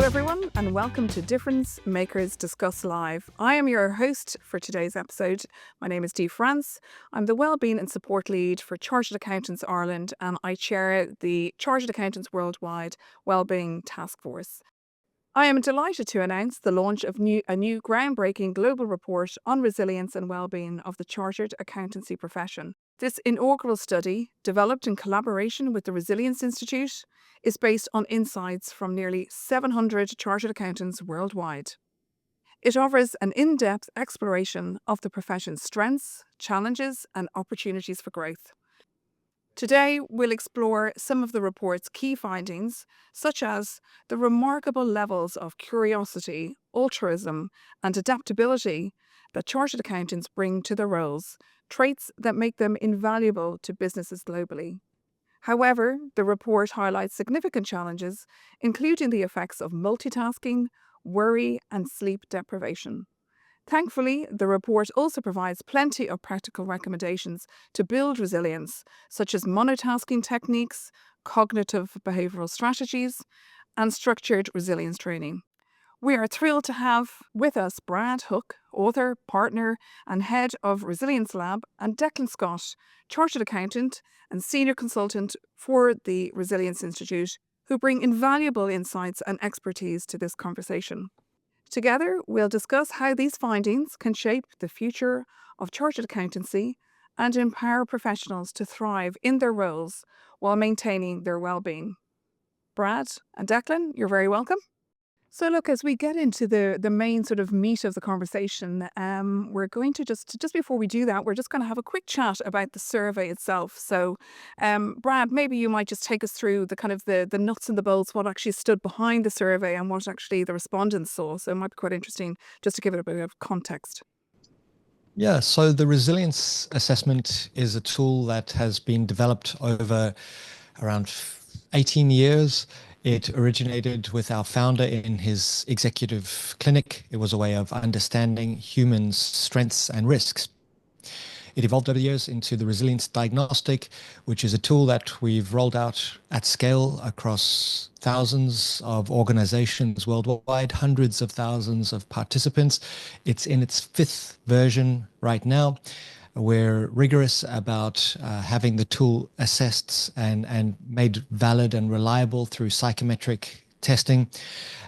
everyone, and welcome to Difference Makers Discuss Live. I am your host for today's episode. My name is Dee France. I'm the Wellbeing and Support Lead for Chartered Accountants Ireland, and I chair the Chartered Accountants Worldwide Wellbeing Task Force. I am delighted to announce the launch of a new groundbreaking global report on resilience and wellbeing of the Chartered Accountancy profession. This inaugural study, developed in collaboration with the Resilience Institute, is based on insights from nearly 700 chartered accountants worldwide. It offers an in-depth exploration of the profession's strengths, challenges, and opportunities for growth. Today, we'll explore some of the report's key findings, such as the remarkable levels of curiosity, altruism, and adaptability that chartered accountants bring to their roles, traits that make them invaluable to businesses globally. However, the report highlights significant challenges, including the effects of multitasking, worry, and sleep deprivation. Thankfully, the report also provides plenty of practical recommendations to build resilience, such as monotasking techniques, cognitive behavioral strategies, and structured resilience training. We are thrilled to have with us Brad Hook, author, partner, and head of Resilience Lab, and Declan Scott, chartered accountant and senior consultant for the Resilience Institute, who bring invaluable insights and expertise to this conversation. Together, we'll discuss how these findings can shape the future of chartered accountancy and empower professionals to thrive in their roles while maintaining their well-being. Brad and Declan, you're very welcome. So look, as we get into the main sort of meat of the conversation, we're going to just before we do that, we're just going to have a quick chat about the survey itself. So, Brad, maybe you might just take us through the kind of the nuts and the bolts, what actually stood behind the survey and what actually the respondents saw. So it might be quite interesting just to give it a bit of context. Yeah, so the resilience assessment is a tool that has been developed over around 18 years. It originated with our founder in his executive clinic. It was a way of understanding humans' strengths and risks. It evolved over the years into the resilience diagnostic, which is a tool that we've rolled out at scale across thousands of organizations worldwide, hundreds of thousands of participants. It's in its fifth version right now. We're rigorous about having the tool assessed and made valid and reliable through psychometric testing.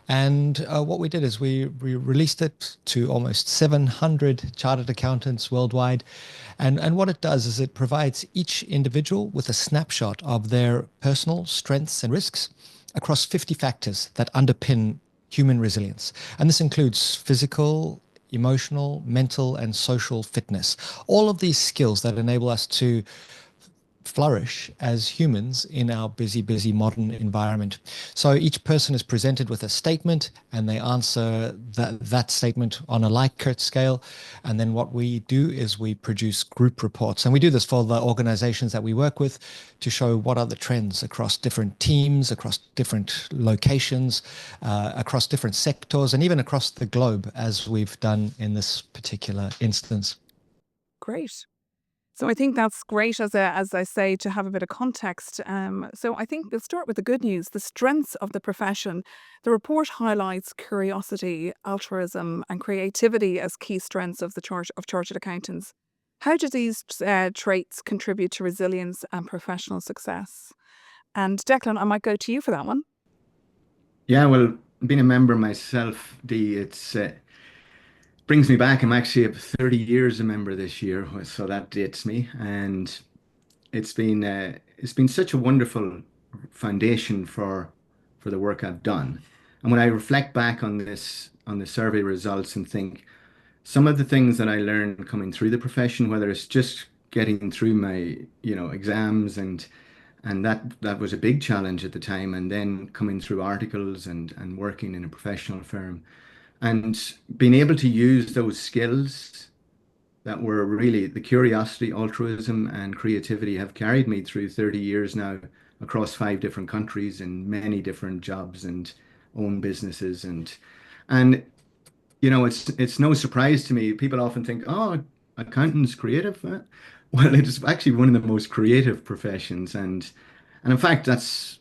And what we did is we released it to almost 700 chartered accountants worldwide. And what it does is it provides each individual with a snapshot of their personal strengths and risks across 50 factors that underpin human resilience. And this includes physical, emotional, mental, and social fitness. All of these skills that enable us to flourish as humans in our busy modern environment. So each person is presented with a statement and they answer that statement on a Likert scale. And then what we do is we produce group reports. And we do this for the organizations that we work with to show what are the trends across different teams, across different locations, across different sectors, and even across the globe, as we've done in this particular instance. Great. So I think that's great, as I say, to have a bit of context. So I think we'll start with the good news, the strengths of the profession. The report highlights curiosity, altruism, and creativity as key strengths of chartered accountants. How do these traits contribute to resilience and professional success? And Declan, I might go to you for that one. Yeah, well, being a member myself, it's brings me back. I'm actually 30 years a member this year, so that dates me, and it's been such a wonderful foundation for the work I've done. And when I reflect back on the survey results and think some of the things that I learned coming through the profession, whether it's just getting through my exams and that was a big challenge at the time, and then coming through articles and working in a professional firm and being able to use those skills that were really the curiosity, altruism, and creativity have carried me through 30 years now across 5 different countries and many different jobs and own businesses. And it's no surprise to me. People often think, oh, accountants creative. Well, it is actually one of the most creative professions. And in fact, that's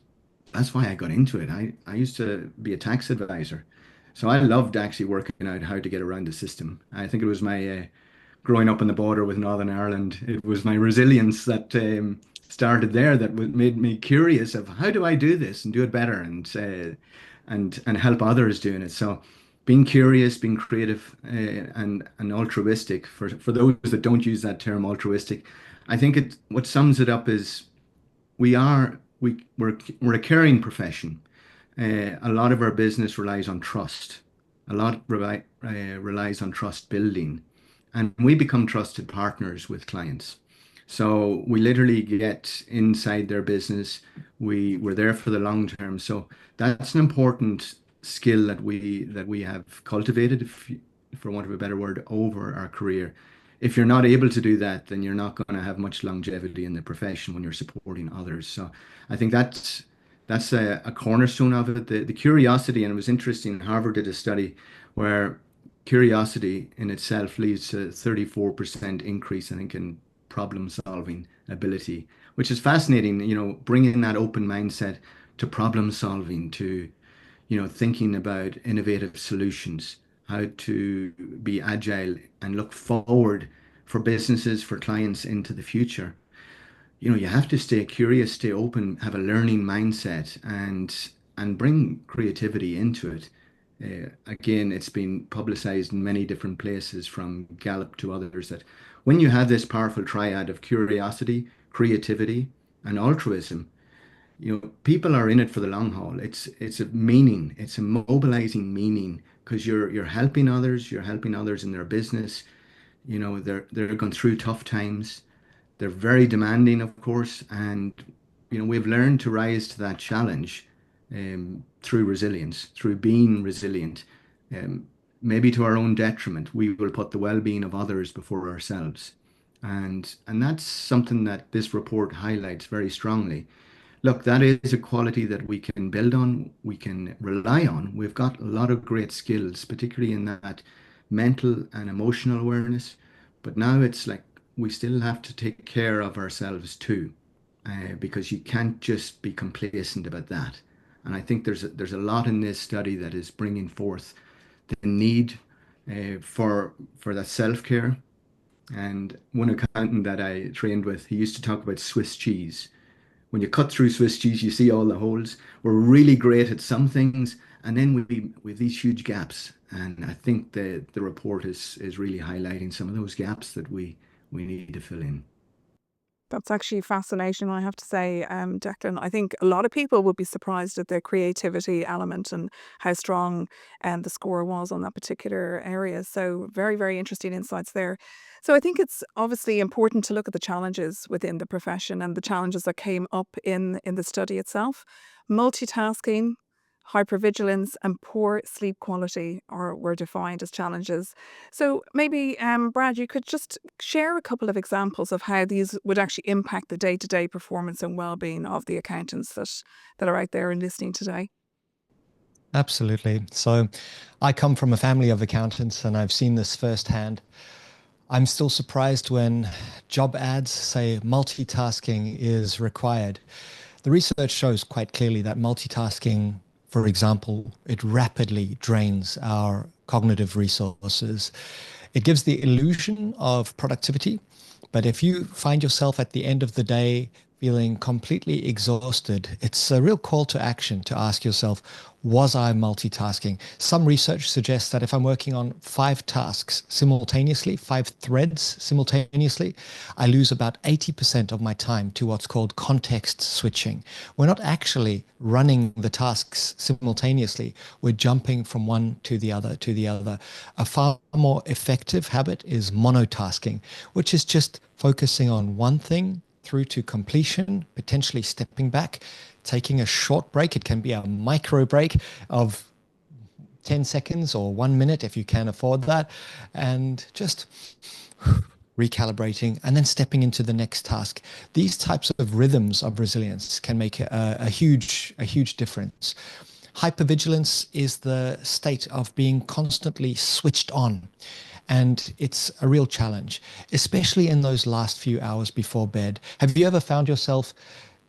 that's why I got into it. I used to be a tax advisor. So I loved actually working out how to get around the system. I think it was my growing up on the border with Northern Ireland, it was my resilience that started there that made me curious of how do I do this and do it better and help others doing it. So being curious, being creative, and altruistic for those that don't use that term altruistic, I think what sums it up is we're a caring profession. A lot of our business relies on trust. A lot relies on trust building, and we become trusted partners with clients. So we literally get inside their business. We're there for the long term. So that's an important skill that we have cultivated, for want of a better word, over our career. If you're not able to do that, then you're not going to have much longevity in the profession when you're supporting others. So I think that's a cornerstone of it. The curiosity, and it was interesting. Harvard did a study where curiosity in itself leads to 34% increase, I think, in problem solving ability, which is fascinating. Bringing that open mindset to problem solving, to thinking about innovative solutions, how to be agile and look forward for businesses, for clients into the future. You have to stay curious, stay open, have a learning mindset, and bring creativity into it. Again, it's been publicized in many different places, from Gallup to others, that when you have this powerful triad of curiosity, creativity, and altruism, people are in it for the long haul. It's a meaning, it's a mobilizing meaning, because you're helping others in their business. They're going through tough times. They're very demanding, of course, and we've learned to rise to that challenge through resilience, through being resilient. Um, Maybe to our own detriment, we will put the well-being of others before ourselves, and that's something that this report highlights very strongly. Look, that is a quality that we can build on, we can rely on. We've got a lot of great skills, particularly in that mental and emotional awareness. But now it's like we still have to take care of ourselves too, because you can't just be complacent about that. And I think there's a lot in this study that is bringing forth the need for that self-care. And one accountant that I trained with, he used to talk about Swiss cheese. When you cut through Swiss cheese, you see all the holes. We're really great at some things, and then we have these huge gaps. And I think the report is really highlighting some of those gaps that we need to fill in. That's actually fascinating, I have to say, Declan. I think a lot of people would be surprised at the creativity element and how strong the score was on that particular area. So very, very interesting insights there. So I think it's obviously important to look at the challenges within the profession and the challenges that came up in the study itself. Multitasking, hypervigilance, and poor sleep quality were defined as challenges. So maybe, Brad, you could just share a couple of examples of how these would actually impact the day-to-day performance and well-being of the accountants that are out there and listening today. Absolutely. So I come from a family of accountants and I've seen this firsthand. I'm still surprised when job ads say multitasking is required. The research shows quite clearly that multitasking, for example, it rapidly drains our cognitive resources. It gives the illusion of productivity, but if you find yourself at the end of the day feeling completely exhausted, it's a real call to action to ask yourself, was I multitasking? Some research suggests that if I'm working on 5 tasks simultaneously, 5 threads simultaneously, I lose about 80% of my time to what's called context switching. We're not actually running the tasks simultaneously. We're jumping from one to the other to the other. A far more effective habit is monotasking, which is just focusing on one thing through to completion, potentially stepping back, taking a short break. It can be a micro break of 10 seconds or 1 minute if you can afford that, and just recalibrating and then stepping into the next task. These types of rhythms of resilience can make a huge difference. Hypervigilance is the state of being constantly switched on. And it's a real challenge, especially in those last few hours before bed. Have you ever found yourself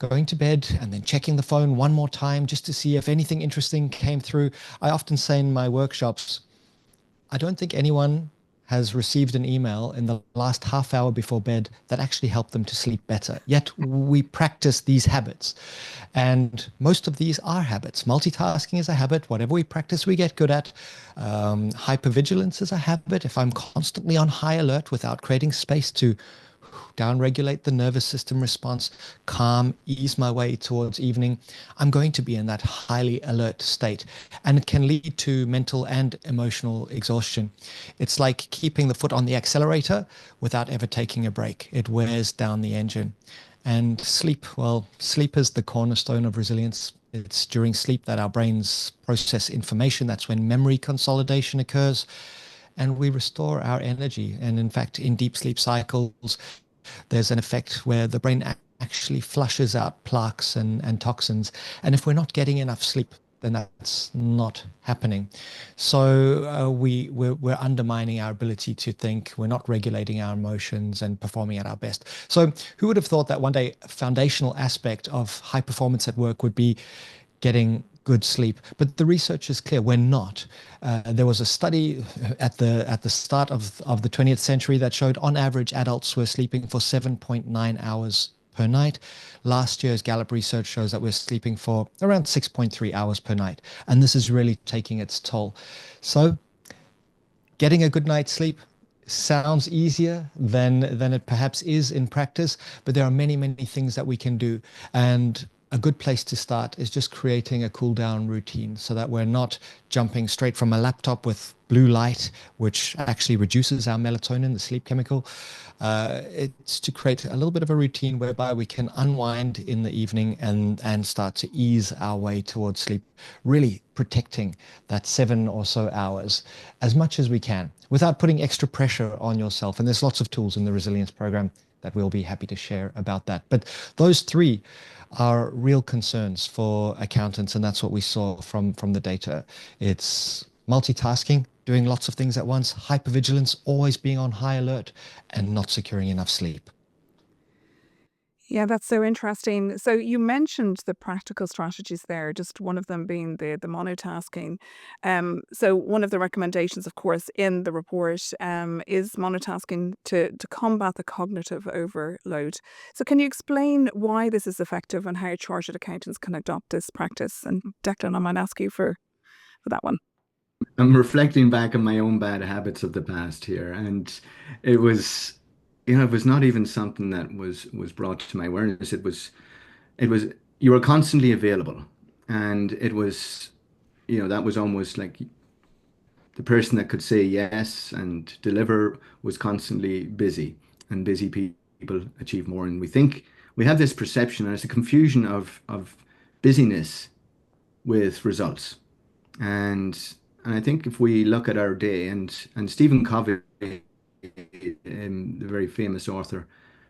going to bed and then checking the phone one more time just to see if anything interesting came through. I often say in my workshops, I don't think anyone has received an email in the last half hour before bed that actually helped them to sleep better. Yet we practice these habits. And most of these are habits. Multitasking is a habit. Whatever we practice, we get good at. Hypervigilance is a habit. If I'm constantly on high alert without creating space to downregulate the nervous system response, calm, ease my way towards evening, I'm going to be in that highly alert state. And it can lead to mental and emotional exhaustion. It's like keeping the foot on the accelerator without ever taking a break. It wears down the engine. And sleep, well, sleep is the cornerstone of resilience. It's during sleep that our brains process information. That's when memory consolidation occurs and we restore our energy. And in fact, in deep sleep cycles, there's an effect where the brain actually flushes out plaques and toxins. And if we're not getting enough sleep, then that's not happening. So we're undermining our ability to think. We're not regulating our emotions and performing at our best. So who would have thought that one day a foundational aspect of high performance at work would be getting good sleep? But the research is clear, we're not. There was a study at the start of the 20th century that showed on average adults were sleeping for 7.9 hours per night. Last year's Gallup research shows that we're sleeping for around 6.3 hours per night. And this is really taking its toll. So getting a good night's sleep sounds easier than it perhaps is in practice, but there are many, many things that we can do. And a good place to start is just creating a cool down routine so that we're not jumping straight from a laptop with blue light, which actually reduces our melatonin, the sleep chemical. It's to create a little bit of a routine whereby we can unwind in the evening and start to ease our way towards sleep, really protecting that 7 or so hours as much as we can without putting extra pressure on yourself. And there's lots of tools in the resilience program that we'll be happy to share about that. But those three are real concerns for accountants, and that's what we saw from the data. It's multitasking, doing lots of things at once, hypervigilance, always being on high alert, and not securing enough sleep. Yeah, that's so interesting. So you mentioned the practical strategies there, just one of them being the monotasking. So one of the recommendations, of course, in the report is monotasking to combat the cognitive overload. So can you explain why this is effective and how chartered accountants can adopt this practice? And Declan, I might ask you for that one. I'm reflecting back on my own bad habits of the past here, and it was, it was not even something that was brought to my awareness. It was you were constantly available, and it was, that was almost like the person that could say yes and deliver was constantly busy, and busy people achieve more. And we have this perception, and it's a confusion of busyness with results. And and I think if we look at our day, and Stephen Covey, the very famous author,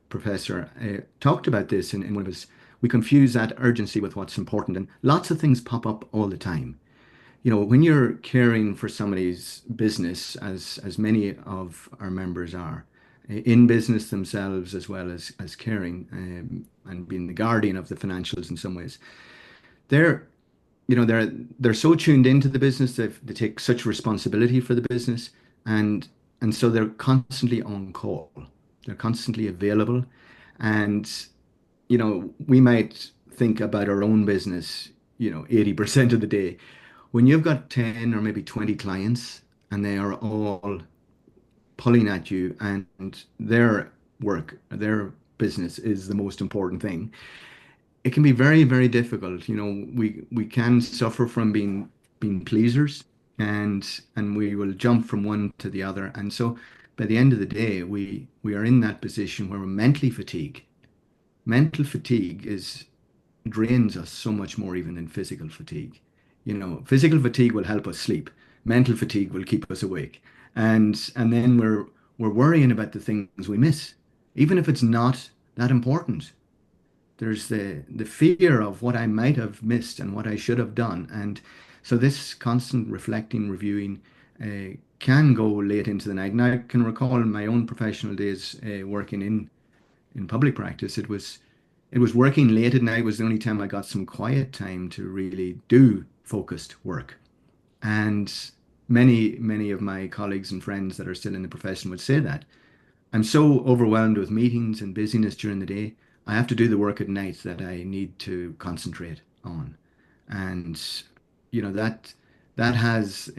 professor, talked about this in one of his. We confuse that urgency with what's important, and lots of things pop up all the time. When you're caring for somebody's business, as many of our members are, in business themselves as well as caring, and being the guardian of the financials in some ways, they're they're so tuned into the business, they take such responsibility for the business, and so they're constantly on call, they're constantly available. And we might think about our own business, 80% of the day. When you've got 10 or maybe 20 clients and they are all pulling at you, and their work, their business is the most important thing, it can be very, very difficult. We can suffer from being pleasers, and we will jump from one to the other. And so by the end of the day, we are in that position where we're mentally fatigued. Mental fatigue is drains us so much more even than physical fatigue. Physical fatigue will help us sleep. Mental fatigue will keep us awake. And then we're worrying about the things we miss, even if it's not that important. There's the fear of what I might have missed and what I should have done. And so this constant reflecting, reviewing, can go late into the night. And I can recall in my own professional days, working in public practice, it was It was working late at night was the only time I got some quiet time to really do focused work. And many of my colleagues and friends that are still in the profession would say that. I'm so overwhelmed with meetings and busyness during the day. I have to do the work at night that I need to concentrate on. And that has,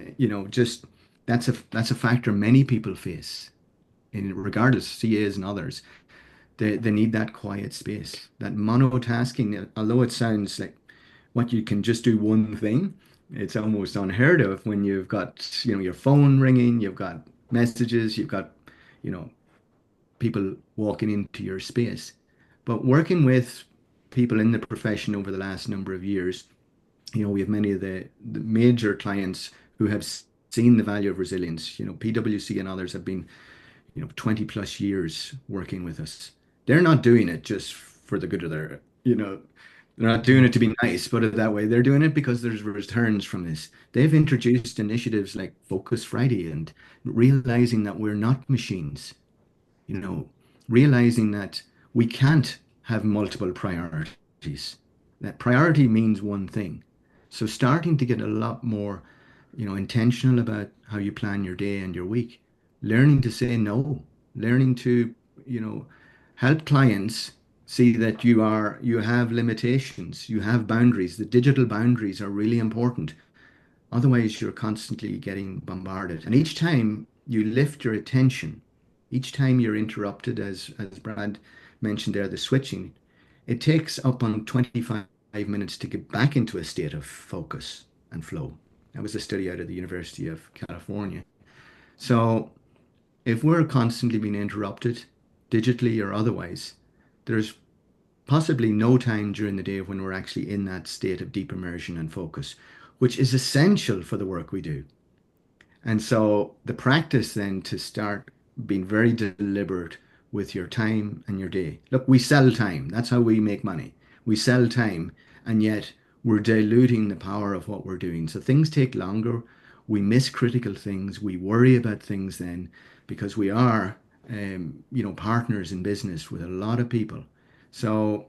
just that's a factor many people face in regardless CAs and others. They need that quiet space. That monotasking, although it sounds like what you can just do one thing, it's almost unheard of when you've got, your phone ringing, you've got messages, you've got, you know, people walking into your space. But working with people in the profession over the last number of years, we have many of the major clients who have seen the value of resilience. PwC and others have been 20 plus years working with us. They're not doing it just for the good of they're not doing it to be nice, put it that way. They're doing it because there's returns from this. They've introduced initiatives like Focus Friday and realizing that we're not machines, you know, realizing that we can't have multiple priorities. That priority means one thing. So starting to get a lot more, intentional about how you plan your day and your week, learning to say no, learning to, you know, help clients see that you have limitations, you have boundaries. The digital boundaries are really important. Otherwise, you're constantly getting bombarded. And each time you lift your attention, each time you're interrupted, as Brad mentioned there, the switching, it takes up on 25 minutes to get back into a state of focus and flow. That was a study out of the University of California. So if we're constantly being interrupted, digitally or otherwise, there's possibly no time during the day when we're actually in that state of deep immersion and focus, which is essential for the work we do. And so the practice then to start being very deliberate with your time and your day. Look, we sell time. That's how we make money. We sell time, and yet we're diluting the power of what we're doing. So things take longer. We miss critical things. We worry about things then because we are, partners in business with a lot of people. So,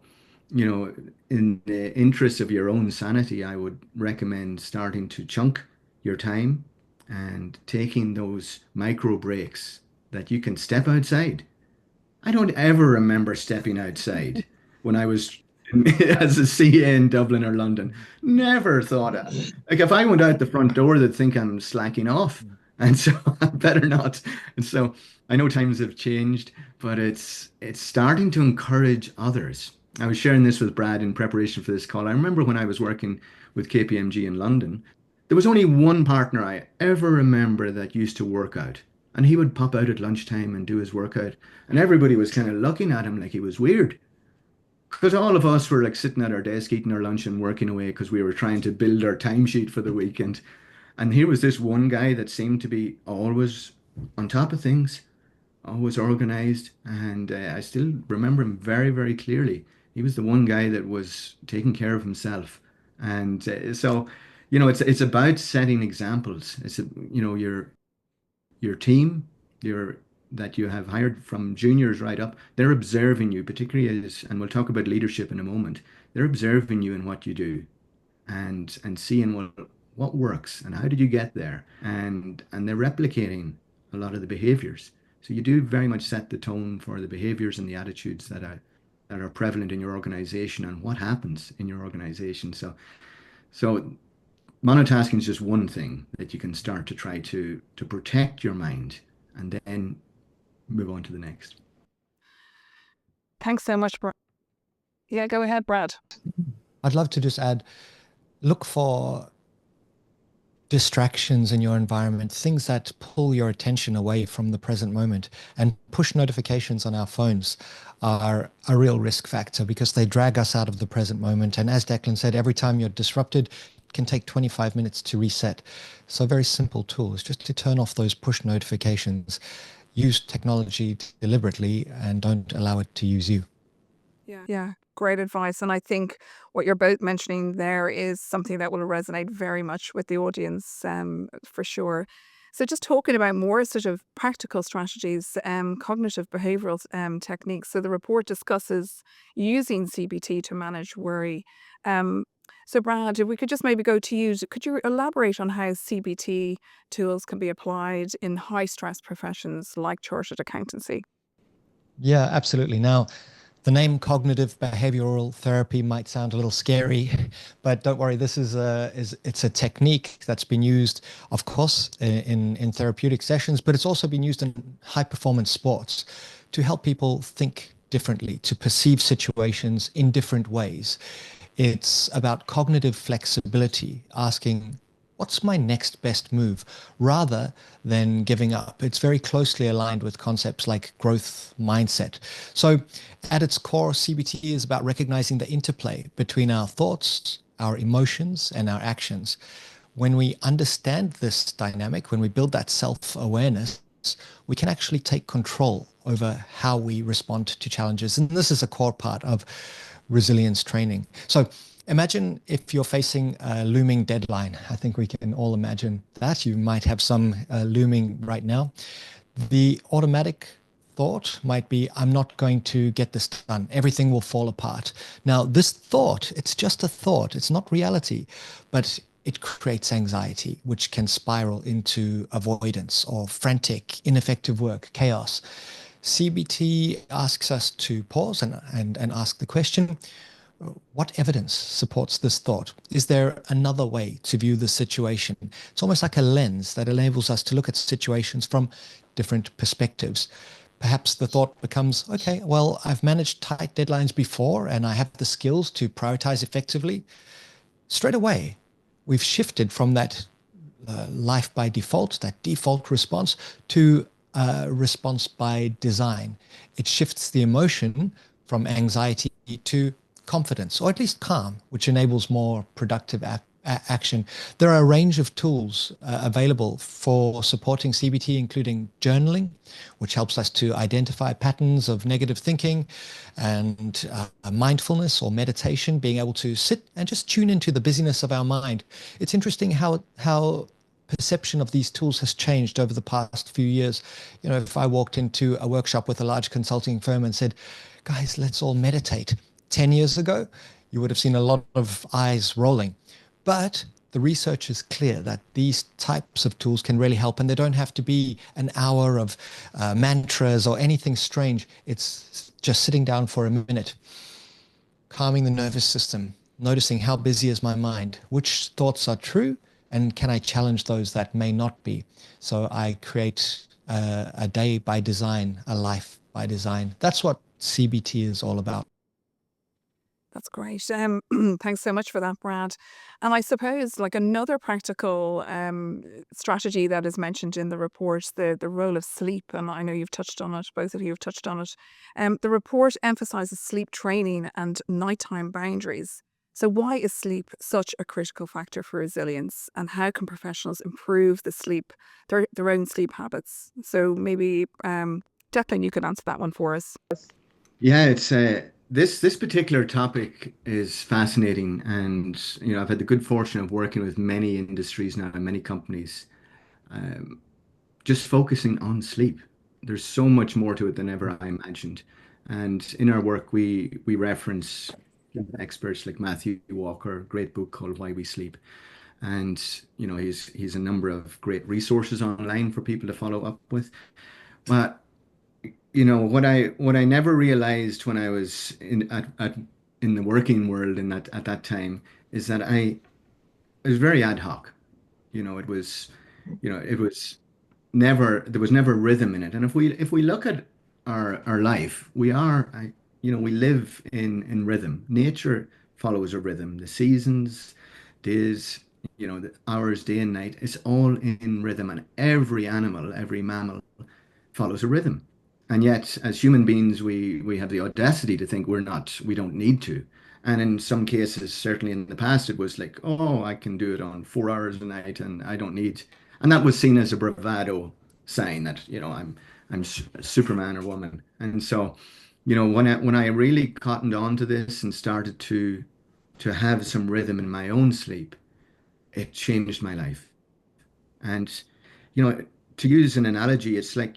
in the interest of your own sanity, I would recommend starting to chunk your time and taking those micro breaks that you can step outside. I don't ever remember stepping outside when I was as a CA in Dublin or London. Never thought of like if I went out the front door, they'd think I'm slacking off. And so I better not. And so I know times have changed, but it's starting to encourage others. I was sharing this with Brad in preparation for this call. I remember when I was working with KPMG in London, there was only one partner I ever remember that used to work out. And he would pop out at lunchtime and do his workout. And everybody was kind of looking at him like he was weird. Because all of us were like sitting at our desk eating our lunch and working away because we were trying to build our timesheet for the weekend. And here was this one guy that seemed to be always on top of things, always organized. And I still remember him very, very clearly. He was the one guy that was taking care of himself. And so, it's about setting examples. Your team, your that you have hired from juniors right up, they're observing you, particularly and we'll talk about leadership in a moment. They're observing you and what you do, and seeing what works and how did you get there, and they're replicating a lot of the behaviors. So you do very much set the tone for the behaviors and the attitudes that are prevalent in your organization and what happens in your organization. So monotasking is just one thing that you can start to try to protect your mind and then move on to the next. Thanks so much, Brad. Yeah, go ahead, Brad. I'd love to just add, look for distractions in your environment, things that pull your attention away from the present moment. And push notifications on our phones are a real risk factor because they drag us out of the present moment. And as Declan said, every time you're disrupted, it can take 25 minutes to reset. So very simple tools, just to turn off those push notifications. Use technology deliberately and don't allow it to use you. Yeah, great advice. And I think what you're both mentioning there is something that will resonate very much with the audience, for sure. So just talking about more sort of practical strategies, cognitive behavioral techniques. So the report discusses using CBT to manage worry. Um, so Brad, if we could just maybe go to you, could you elaborate on how CBT tools can be applied in high stress professions like chartered accountancy? Yeah, absolutely. Now, the name cognitive behavioral therapy might sound a little scary, but don't worry. This it's a technique that's been used, of course, in therapeutic sessions, but it's also been used in high performance sports to help people think differently, to perceive situations in different ways. It's about cognitive flexibility, asking, what's my next best move, rather than giving up. It's very closely aligned with concepts like growth mindset. So, at its core, CBT is about recognizing the interplay between our thoughts, our emotions, and our actions. When we understand this dynamic, when we build that self awareness, we can actually take control over how we respond to challenges. And this is a core part of resilience training. So imagine if you're facing a looming deadline. I think we can all imagine that. You might have some looming right now. The automatic thought might be, I'm not going to get this done. Everything will fall apart. Now, this thought, it's just a thought, it's not reality, but it creates anxiety, which can spiral into avoidance or frantic, ineffective work, chaos. CBT asks us to pause and ask the question, what evidence supports this thought? Is there another way to view the situation? It's almost like a lens that enables us to look at situations from different perspectives. Perhaps the thought becomes, okay, well, I've managed tight deadlines before and I have the skills to prioritize effectively. Straight away, we've shifted from that life by default, that default response, to response by design. It shifts the emotion from anxiety to confidence, or at least calm, which enables more productive action. There are a range of tools available for supporting CBT, including journaling, which helps us to identify patterns of negative thinking, and mindfulness or meditation, being able to sit and just tune into the busyness of our mind. It's interesting how perception of these tools has changed over the past few years. You know, if I walked into a workshop with a large consulting firm and said, guys, let's all meditate, 10 years ago, you would have seen a lot of eyes rolling. But the research is clear that these types of tools can really help, and they don't have to be an hour of mantras or anything strange. It's just sitting down for a minute, calming the nervous system, noticing how busy is my mind, which thoughts are true, and can I challenge those that may not be? So I create a day by design, a life by design. That's what CBT is all about. That's great. Thanks so much for that, Brad. And I suppose like another practical strategy that is mentioned in the report, the role of sleep, and I know you've touched on it, both of you have touched on it. The report emphasizes sleep training and nighttime boundaries. So why is sleep such a critical factor for resilience, and how can professionals improve their own sleep habits? So maybe Declan, you could answer that one for us. Yeah, it's this particular topic is fascinating, and I've had the good fortune of working with many industries now and many companies, um, just focusing on sleep. There's so much more to it than ever I imagined, and in our work we reference experts like Matthew Walker, great book called Why We Sleep, and he's a number of great resources online for people to follow up with. But what I never realized when I was in the working world and at that time is that it was very ad hoc. It was never there was never rhythm in it. And if we look at our life, we live in rhythm. Nature follows a rhythm. The seasons, days, the hours, day and night, it's all in rhythm. And every animal, every mammal follows a rhythm. And yet, as human beings, we have the audacity to think we don't need to. And in some cases, certainly in the past, it was like, oh, I can do it on 4 hours a night and I don't need. And that was seen as a bravado sign that, I'm Superman or woman. And so, when I really cottoned on to this and started to have some rhythm in my own sleep, it changed my life. And You know, to use an analogy, it's like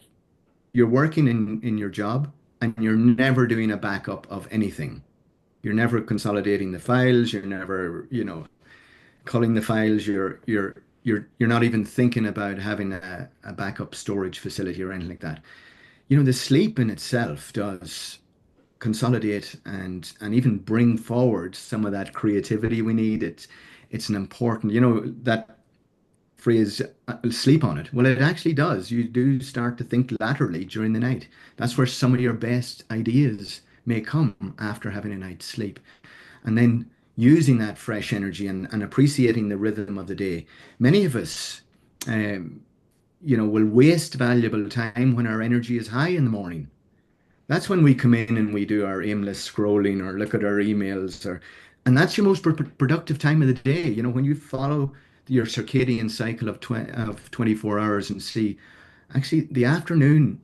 you're working in your job and you're never doing a backup of anything. You're never consolidating the files. You're never, culling the files. You're not even thinking about having a backup storage facility or anything like that. The sleep in itself does consolidate and even bring forward some of that creativity we need. It's an important, that phrase, sleep on it. Well, it actually does. You do start to think laterally during the night. That's where some of your best ideas may come after having a night's sleep. And then using that fresh energy and appreciating the rhythm of the day. Many of us, um, will waste valuable time when our energy is high in the morning. That's when we come in and we do our aimless scrolling or look at our emails, and that's your most productive time of the day. When you follow your circadian cycle of 24 hours and see, actually, the afternoon,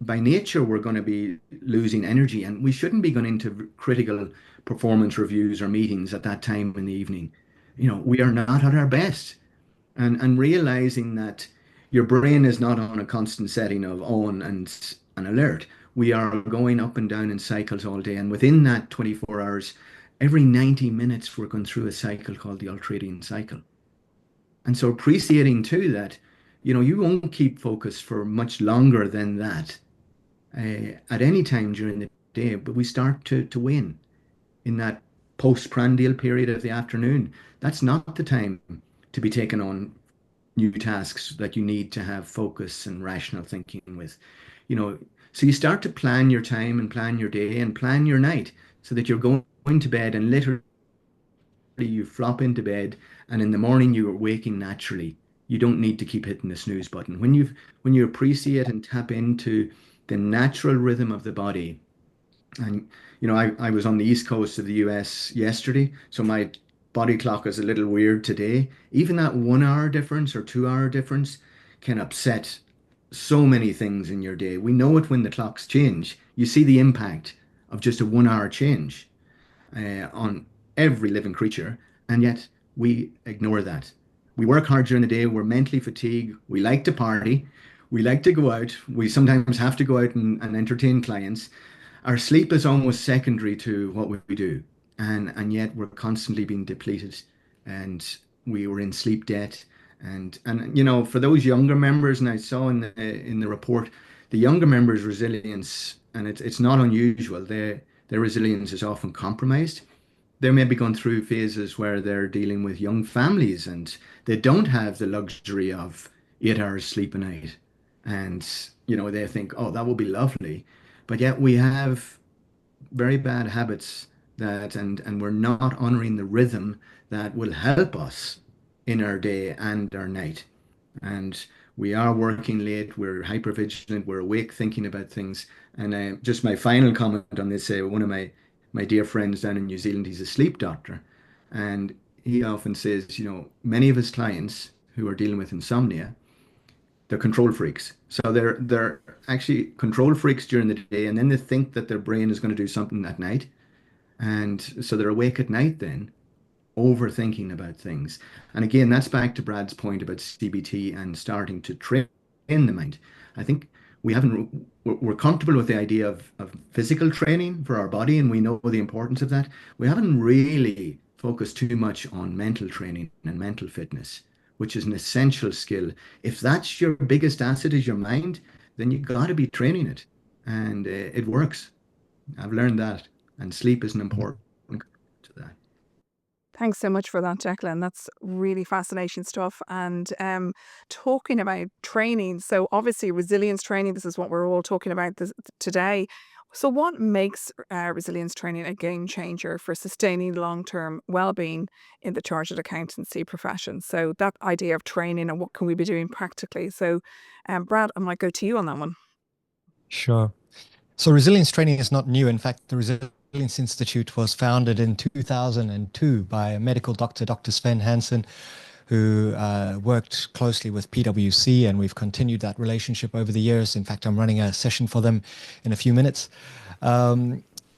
by nature, we're going to be losing energy, and we shouldn't be going into critical performance reviews or meetings at that time in the evening. We are not at our best, and realizing that your brain is not on a constant setting of on and alert. We are going up and down in cycles all day, and within that 24 hours, every 90 minutes we're going through a cycle called the ultradian cycle. And so appreciating too that you won't keep focused for much longer than that at any time during the day, but we start to wane in that postprandial period of the afternoon. That's not the time to be taken on new tasks that you need to have focus and rational thinking with. You know, so you start to plan your time and plan your day and plan your night so that you're going to bed and literally you flop into bed and in the morning you are waking naturally. You don't need to keep hitting the snooze button. When you appreciate and tap into the natural rhythm of the body, and I was on the east coast of the US yesterday, so my body clock is a little weird today. Even that 1 hour difference or 2 hour difference can upset so many things in your day. We know it when the clocks change. You see the impact of just a 1 hour change on every living creature, and yet we ignore that. We work hard during the day, we're mentally fatigued, we like to party, we like to go out, we sometimes have to go out and entertain clients. Our sleep is almost secondary to what we do, and yet we're constantly being depleted, and we were in sleep debt. And for those younger members, and I saw in the report, the younger members' resilience, and it's not unusual. Their resilience is often compromised. They may be going through phases where they're dealing with young families and they don't have the luxury of 8 hours sleep a night. And, they think, oh, that would be lovely. But yet we have very bad habits and we're not honoring the rhythm that will help us in our day and our night. And we are working late, we're hyper vigilant, we're awake thinking about things. And just my final comment on this, one of my dear friends down in New Zealand, he's a sleep doctor. And he often says, many of his clients who are dealing with insomnia, they're control freaks. So they're actually control freaks during the day, and then they think that their brain is going to do something at night. And so they're awake at night then, overthinking about things. And again, that's back to Brad's point about CBT and starting to train the mind. I think we're comfortable with the idea of physical training for our body, and we know the importance of that. We haven't really focused too much on mental training and mental fitness, which is an essential skill. If that's your biggest asset is your mind, then you got to be training it, and it works. I've learned that, and sleep is an important to that. Thanks so much for that, Declan. That's really fascinating stuff. And talking about training, so obviously resilience training, this is what we're all talking about today. So, what makes resilience training a game changer for sustaining long-term well-being in the chartered accountancy profession? So, that idea of training and what can we be doing practically? So, Brad, I might go to you on that one. Sure. So resilience training is not new. In fact, the Resilience Institute was founded in 2002 by a medical doctor, Dr. Sven Hansen, who worked closely with PwC, and we've continued that relationship over the years. In fact, I'm running a session for them in a few minutes.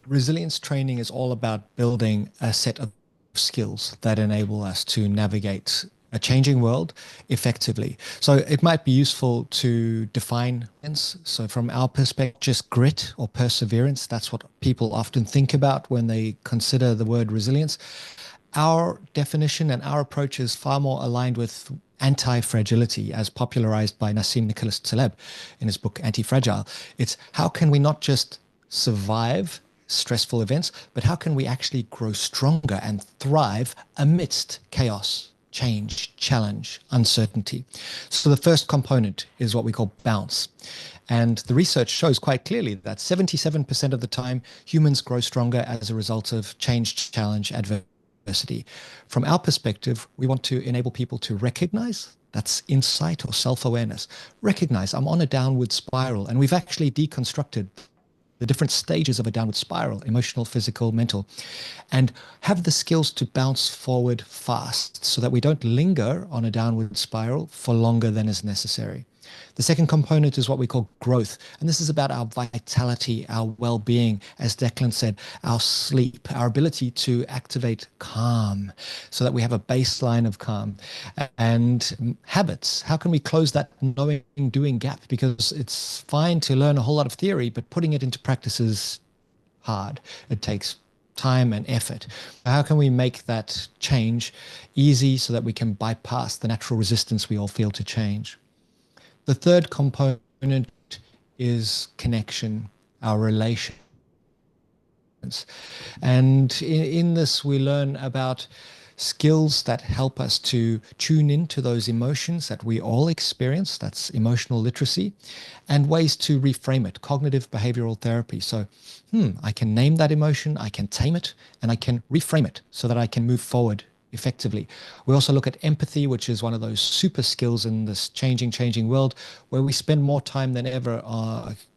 Resilience training is all about building a set of skills that enable us to navigate a changing world effectively. So it might be useful to define resilience. So from our perspective, just grit or perseverance, that's what people often think about when they consider the word resilience. Our definition and our approach is far more aligned with anti-fragility as popularized by Nassim Nicholas Taleb in his book Anti-Fragile. It's how can we not just survive stressful events, but how can we actually grow stronger and thrive amidst chaos, change, challenge, uncertainty? So the first component is what we call bounce. And the research shows quite clearly that 77% of the time, humans grow stronger as a result of change, challenge, adversity. From our perspective, we want to enable people to recognize that's insight or self-awareness. Recognize I'm on a downward spiral, and we've actually deconstructed the different stages of a downward spiral, emotional, physical, mental, and have the skills to bounce forward fast so that we don't linger on a downward spiral for longer than is necessary. The second component is what we call growth. And this is about our vitality, our well-being, as Declan said, our sleep, our ability to activate calm so that we have a baseline of calm. And habits, how can we close that knowing doing gap? Because it's fine to learn a whole lot of theory, but putting it into practice is hard. It takes time and effort. How can we make that change easy so that we can bypass the natural resistance we all feel to change? The third component is connection, our relations. And in this, we learn about skills that help us to tune into those emotions that we all experience. That's emotional literacy, and ways to reframe it, cognitive behavioral therapy. So, I can name that emotion, I can tame it, and I can reframe it so that I can move forward effectively. We also look at empathy, which is one of those super skills in this changing world, where we spend more time than ever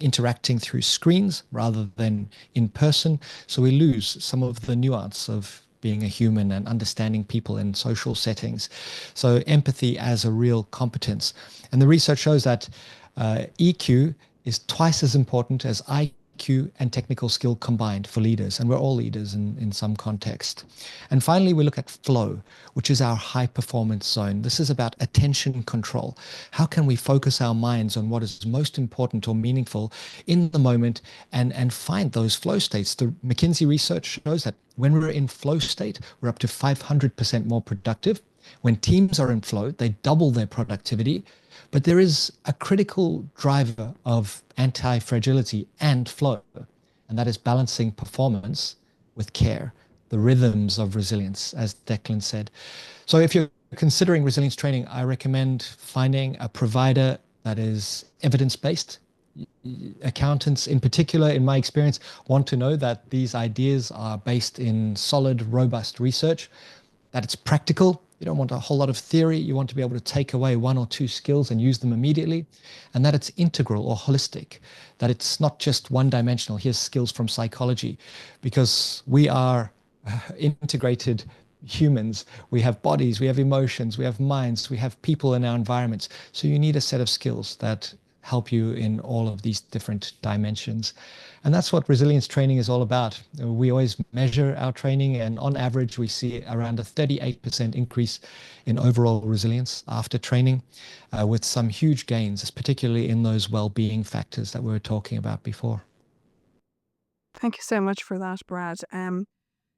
interacting through screens rather than in person. So we lose some of the nuance of being a human and understanding people in social settings. So empathy as a real competence. And the research shows that EQ is twice as important as IQ and technical skill combined for leaders. And we're all leaders in some context. And finally, we look at flow, which is our high performance zone. This is about attention control. How can we focus our minds on what is most important or meaningful in the moment and find those flow states? The McKinsey research shows that when we're in flow state, we're up to 500% more productive. When teams are in flow, they double their productivity. But there is a critical driver of anti-fragility and flow, and that is balancing performance with care, the rhythms of resilience, as Declan said. So if you're considering resilience training, I recommend finding a provider that is evidence-based. Accountants in particular, in my experience, want to know that these ideas are based in solid, robust research, that it's practical. You don't want a whole lot of theory. You want to be able to take away one or two skills and use them immediately, and that it's integral or holistic, that it's not just one dimensional. Here's skills from psychology, because we are integrated humans. We have bodies, we have emotions, we have minds, we have people in our environments. So you need a set of skills that help you in all of these different dimensions. And that's what resilience training is all about. We always measure our training, and on average, we see around a 38% increase in overall resilience after training, with some huge gains, particularly in those well-being factors that we were talking about before. Thank you so much for that, Brad.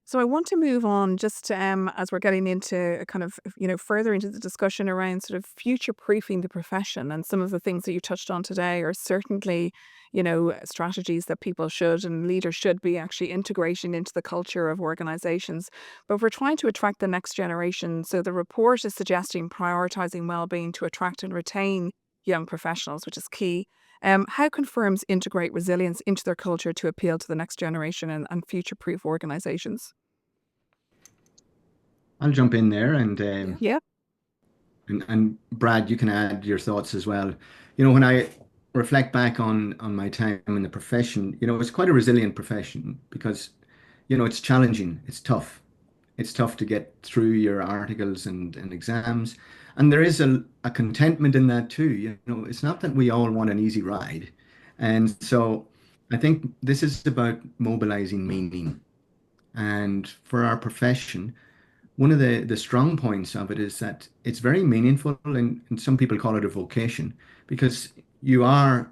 So I want to move on just as we're getting into kind of, further into the discussion around sort of future proofing the profession, and some of the things that you touched on today are certainly, strategies that people should and leaders should be actually integrating into the culture of organizations. But if we're trying to attract the next generation, so the report is suggesting prioritizing well-being to attract and retain young professionals, which is key. How can firms integrate resilience into their culture to appeal to the next generation and future-proof organizations? I'll jump in there Yeah. and Brad, you can add your thoughts as well. When I reflect back on my time in the profession, it's quite a resilient profession because, it's challenging, it's tough. It's tough to get through your articles and exams. And there is a contentment in that too. It's not that we all want an easy ride. And so I think this is about mobilizing meaning. And for our profession, one of the strong points of it is that it's very meaningful, and some people call it a vocation because you are,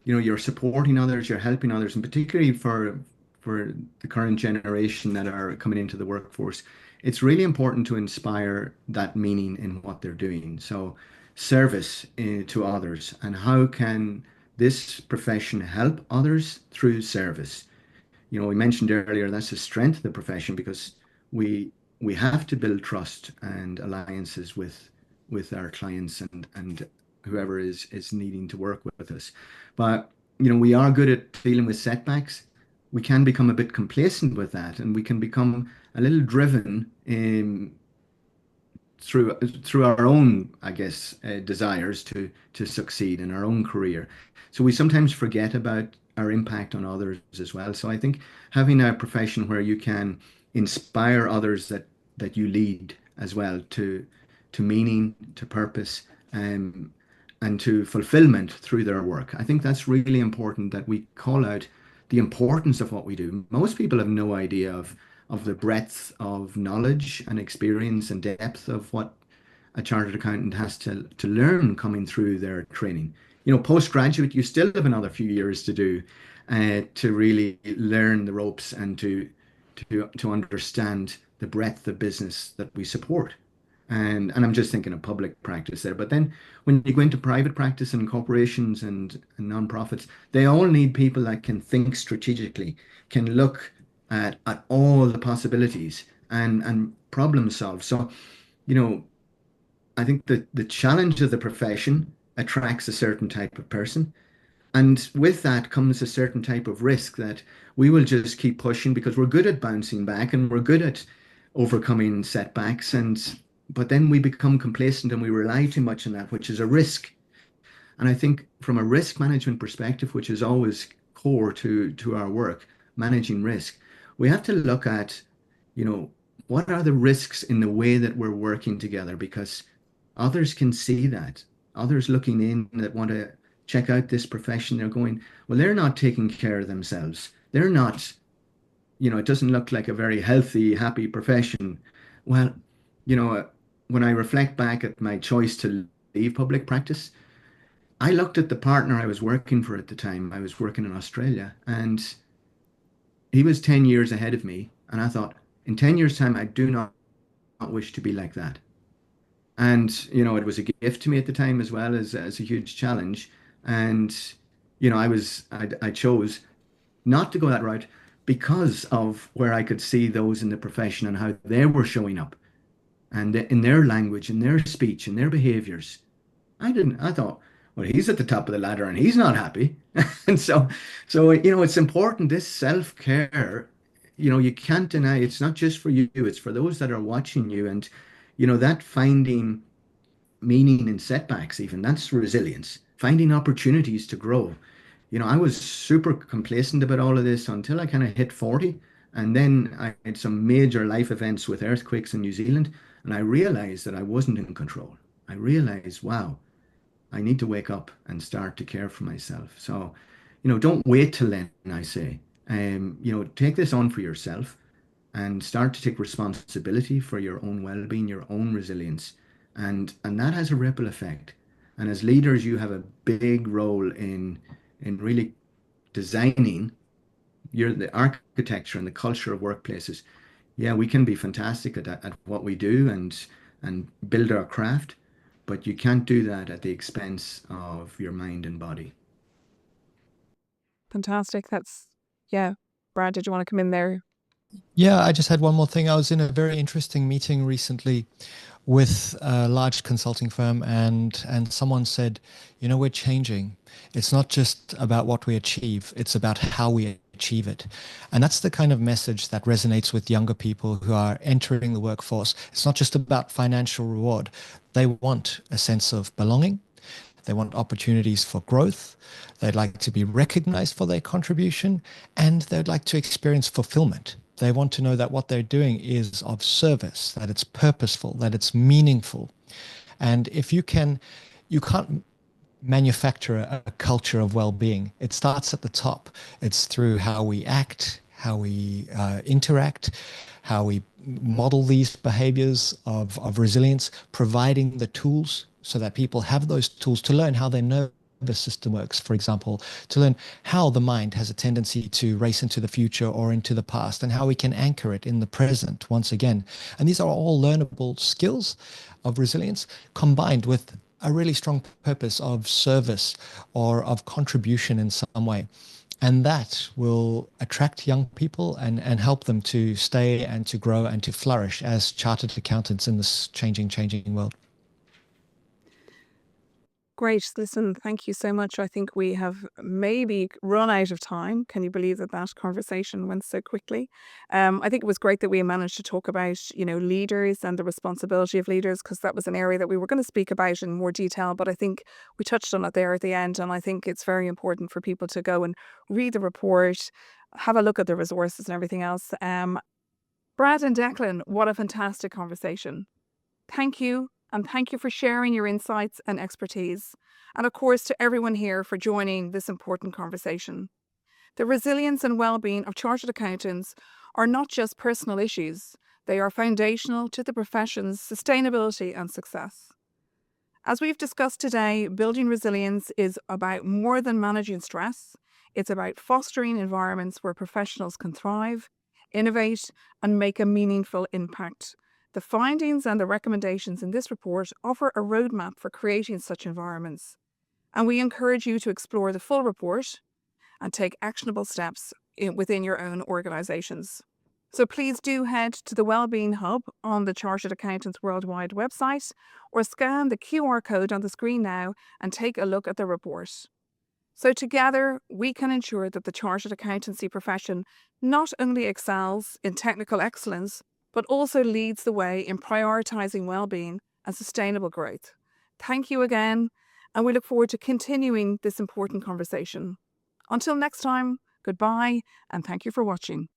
you're supporting others, you're helping others, and particularly for the current generation that are coming into the workforce, it's really important to inspire that meaning in what they're doing. So, service to others, and how can this profession help others through service? We mentioned earlier that's the strength of the profession because we we have to build trust and alliances with our clients and whoever is needing to work with us. But we are good at dealing with setbacks. We can become a bit complacent with that, and we can become a little driven through our own, I guess, desires to succeed in our own career. So we sometimes forget about our impact on others as well. So I think having a profession where you can inspire others that you lead as well to meaning, to purpose, um, and to fulfillment through their work. I think that's really important that we call out the importance of what we do. Most people have no idea of the breadth of knowledge and experience and depth of what a chartered accountant has to learn coming through their training. Postgraduate, you still have another few years to do to really learn the ropes and to understand the breadth of business that we support. And I'm just thinking of public practice there. But then when you go into private practice and corporations and non-profits, they all need people that can think strategically, can look at all the possibilities and problem solve. So, you know, I think the challenge of the profession attracts a certain type of person. And with that comes a certain type of risk that we will just keep pushing because we're good at bouncing back and we're good at overcoming setbacks. But then we become complacent and we rely too much on that, which is a risk. And I think from a risk management perspective, which is always core to our work, managing risk, we have to look at, you know, what are the risks in the way that we're working together? Because others can see that. Others looking in that want to check out this profession, they're going, well, they're not taking care of themselves. They're not, it doesn't look like a very healthy, happy profession. Well, you know, when I reflect back at my choice to leave public practice, I looked at the partner I was working for at the time. I was working in Australia and he was 10 years ahead of me. And I thought, in 10 years' time, I do not wish to be like that. And, it was a gift to me at the time as well as a huge challenge. And, I chose not to go that route because of where I could see those in the profession and how they were showing up and in their language, in their speech, in their behaviors. I thought, well, he's at the top of the ladder and he's not happy. And so, it's important, this self-care, you can't deny it's not just for you, it's for those that are watching you. And, that finding meaning in setbacks, even that's resilience, finding opportunities to grow. I was super complacent about all of this until I kind of hit 40. And then I had some major life events with earthquakes in New Zealand. And I realized that I wasn't in control. I realized, wow, I need to wake up and start to care for myself. So, don't wait till then, I say. Take this on for yourself and start to take responsibility for your own well-being, your own resilience. And that has a ripple effect. And as leaders, you have a big role in really designing the architecture and the culture of workplaces. Yeah, we can be fantastic at what we do and build our craft, but you can't do that at the expense of your mind and body. Fantastic. Yeah. Brad, did you want to come in there? Yeah, I just had one more thing. I was in a very interesting meeting recently with a large consulting firm, and someone said, we're changing. It's not just about what we achieve, it's about how we achieve it. And that's the kind of message that resonates with younger people who are entering the workforce. It's not just about financial reward. They want a sense of belonging. They want opportunities for growth. They'd like to be recognized for their contribution, and they'd like to experience fulfillment. They want to know that what they're doing is of service, that it's purposeful, that it's meaningful. And if you can't manufacture a culture of well-being. It starts at the top. It's through how we act, how we interact, how we model these behaviors of resilience, providing the tools so that people have those tools to learn how their nervous system works, for example, to learn how the mind has a tendency to race into the future or into the past, and how we can anchor it in the present once again. And these are all learnable skills of resilience combined with a really strong purpose of service or of contribution in some way. And that will attract young people and help them to stay and to grow and to flourish as chartered accountants in this changing world. Great. Listen, thank you so much. I think we have maybe run out of time. Can you believe that conversation went so quickly? I think it was great that we managed to talk about, leaders and the responsibility of leaders, because that was an area that we were going to speak about in more detail. But I think we touched on it there at the end. And I think it's very important for people to go and read the report, have a look at the resources and everything else. Brad and Declan, what a fantastic conversation. Thank you. And thank you for sharing your insights and expertise. And of course, to everyone here for joining this important conversation. The resilience and well-being of chartered accountants are not just personal issues. They are foundational to the profession's sustainability and success. As we've discussed today, building resilience is about more than managing stress. It's about fostering environments where professionals can thrive, innovate, and make a meaningful impact. The findings and the recommendations in this report offer a roadmap for creating such environments, and we encourage you to explore the full report and take actionable steps within your own organisations. So please do head to the Wellbeing Hub on the Chartered Accountants Worldwide website, or scan the QR code on the screen now and take a look at the report. So together, we can ensure that the chartered accountancy profession not only excels in technical excellence, but also leads the way in prioritising well-being and sustainable growth. Thank you again, and we look forward to continuing this important conversation. Until next time, goodbye, and thank you for watching.